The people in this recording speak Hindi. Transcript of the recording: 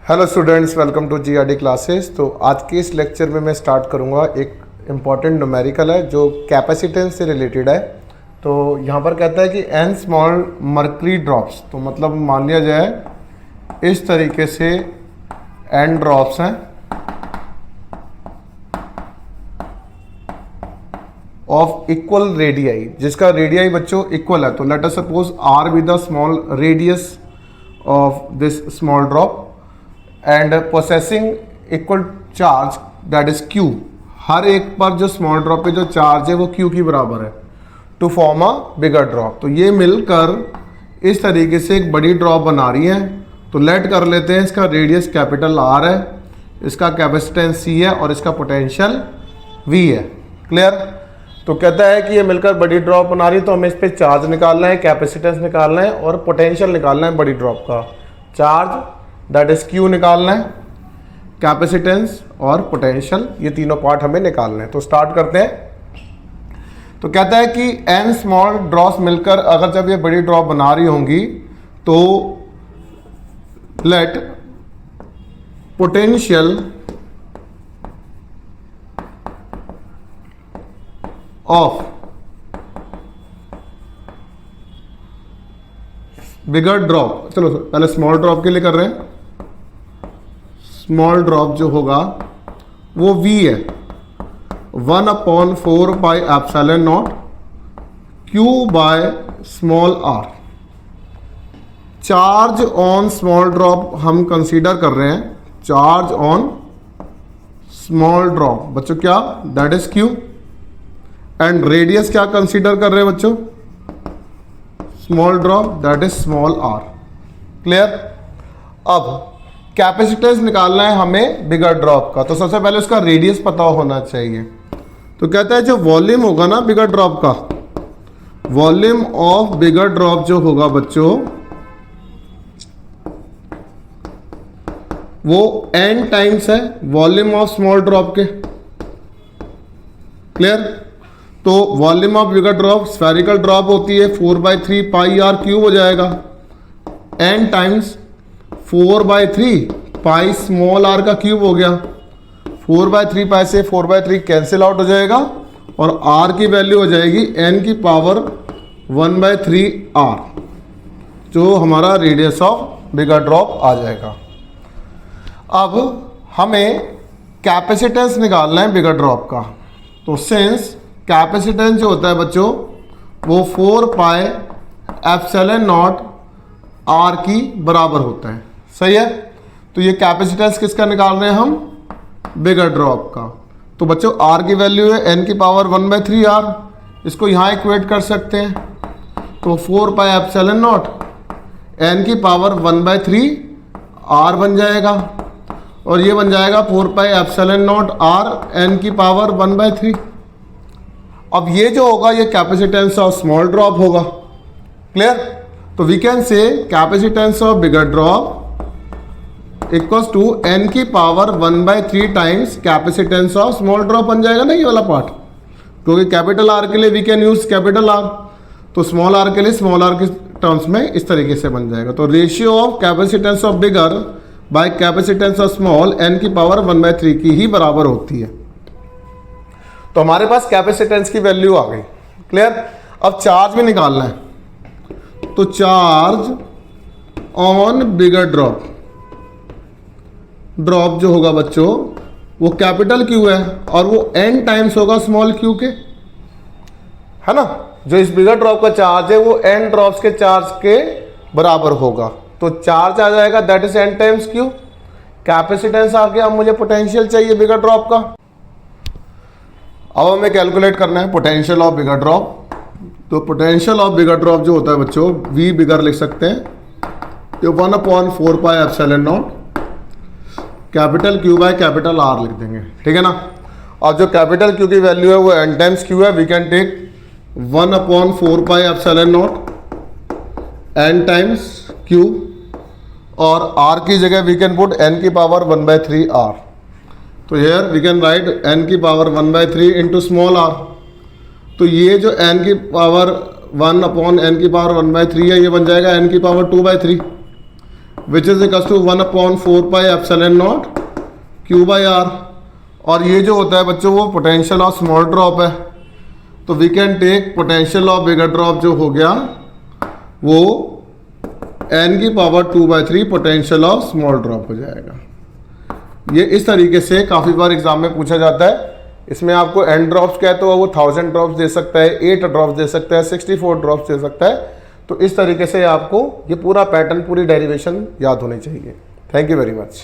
Hello students, welcome to GRD classes. तो आज के इस लेक्चर में मैं स्टार्ट करूंगा एक इम्पॉर्टेंट न्यूमेरिकल है जो कैपेसिटेंस से रिलेटेड है। तो यहाँ पर कहता है कि n स्मॉल मर्करी ड्रॉप्स, तो मतलब मान लिया जाए इस तरीके से n ड्रॉप्स हैं ऑफ इक्वल रेडियाई, जिसका रेडियाई बच्चों इक्वल है। तो let us suppose r be the small radius of this small drop and possessing equal charge that is Q। हर एक पर जो स्मॉल ड्रॉप पे जो चार्ज है वो Q की बराबर है to form a bigger drop. तो ये मिलकर इस तरीके से एक बड़ी ड्रॉप बना रही है। तो लेट कर लेते हैं, इसका रेडियस कैपिटल R है, इसका कैपेसिटेंस C है और इसका पोटेंशियल V है। क्लियर? तो कहता है कि ये मिलकर बड़ी ड्रॉप बना रही है, तो हमें इस पर चार्ज निकालना है, कैपेसिटेंस निकालना है और पोटेंशियल निकालना है बड़ी ड्रॉप का। चार्ज दैट इज Q निकालना है, कैपेसिटेंस और पोटेंशियल, ये तीनों पार्ट हमें निकालना है। तो स्टार्ट करते हैं। तो कहता है कि n स्मॉल ड्रॉप्स मिलकर अगर जब ये बड़ी ड्रॉप बना रही होंगी तो let potential of bigger drop, चलो पहले स्मॉल ड्रॉप के लिए कर रहे हैं। स्मॉल ड्रॉप जो होगा वो V है, 1/4 pi epsilon not Q by small r। Charge on small drop हम कंसीडर कर रहे हैं, चार्ज ऑन स्मॉल ड्रॉप बच्चों क्या, that is Q। And radius क्या कंसीडर कर रहे हैं बच्चों, small drop that is small r। Clear? अब कैपेसिटेंस निकालना है हमें बिगर ड्रॉप का। तो सबसे पहले उसका रेडियस पता होना चाहिए। तो कहता है जो वॉल्यूम होगा ना बिगर ड्रॉप का, वॉल्यूम ऑफ बिगर ड्रॉप जो होगा बच्चों वो n टाइम्स है वॉल्यूम ऑफ स्मॉल ड्रॉप के। क्लियर? तो volume of bigger drop, spherical drop होती है 4/3 पाई r क्यूब हो जाएगा, n times 4/3 pi small r का क्यूब हो गया। 4/3 पाई से 4/3 कैंसिल आउट हो जाएगा और r की वैल्यू हो जाएगी n की पावर 1/3 r, जो हमारा रेडियस ऑफ बिगर ड्रॉप आ जाएगा। अब हमें कैपेसिटेंस निकालना है बिगर ड्रॉप का। तो सिंस कैपेसिटेंस जो होता है बच्चों वो 4 पाई एप्सिलॉन नॉट r की बराबर होता है। सही है? तो ये कैपेसिटेंस किसका निकाल रहे हैं हम, बिगर ड्रॉप का। तो बच्चों r की वैल्यू है n की पावर 1/3 r, इसको यहाँ इक्वेट कर सकते हैं। तो 4 पाई एप्सिलॉन नॉट n की पावर 1/3 r बन जाएगा और ये बन जाएगा 4 pi epsilon naught r n की पावर 1/3। अब ये जो होगा ये कैपेसिटेंस ऑफ स्मॉल ड्रॉप होगा। क्लियर? तो we can say capacitance of bigger drop equals to n की power 1/3 times capacitance of small drop बन जाएगा ना ये वाला पार्ट, क्योंकि कैपिटल R के लिए we can use capital R, तो स्मॉल r के लिए स्मॉल r के टर्म्स में इस तरीके से बन जाएगा। तो ratio of capacitance of bigger by capacitance of small n की पावर 1/3 की ही बराबर होती है। तो हमारे पास कैपेसिटेंस की वैल्यू आ गई। क्लियर? अब चार्ज भी निकालना है। तो charge on bigger drop, drop जो होगा बच्चों वो कैपिटल Q है और वो n टाइम्स होगा स्मॉल q के, है ना। जो इस बिगर ड्रॉप का चार्ज है वो n ड्रॉप्स के चार्ज के बराबर होगा। तो चार्ज आ जाएगा that is n times q। Capacitance आ गया, अब मुझे पोटेंशियल चाहिए बिगर ड्रॉप का। अब हमें कैलकुलेट करना है पोटेंशियल ऑफ बिगर ड्रॉप। तो पोटेंशियल ऑफ बिगर ड्रॉप जो होता है बच्चों V बिगर लिख सकते हैं, तो 1/4 pi epsilon naught capital Q by capital R लिख देंगे। ठीक है ना। और जो कैपिटल Q की वैल्यू है वो n टाइम्स Q है, we can take 1/4 pi epsilon naught n times Q और R की जगह वी कैन पुट n की पावर 1/3 R। तो here we can write n की पावर 1/3 इंटू स्मॉल r। तो ये जो n की पावर 1/n की पावर 1/3 है ये बन जाएगा n की power 2/3। Which is equal to 1/4 pi epsilon naught Q by R. और ये जो होता है बच्चों वो पोटेंशियल ऑफ स्मॉल ड्रॉप है, तो we can take potential of bigger drop जो हो गया वो n की power 2/3 potential of small drop हो जाएगा। ये इस तरीके से काफ़ी बार एग्जाम में पूछा जाता है। इसमें आपको n ड्रॉप्स क्या है तो वो 1000 ड्रॉप्स दे सकता है, 8 ड्रॉप्स दे सकता है, 64 ड्रॉप्स दे सकता है। तो इस तरीके से आपको ये पूरा पैटर्न, पूरी डेरिवेशन याद होनी चाहिए। Thank you very much.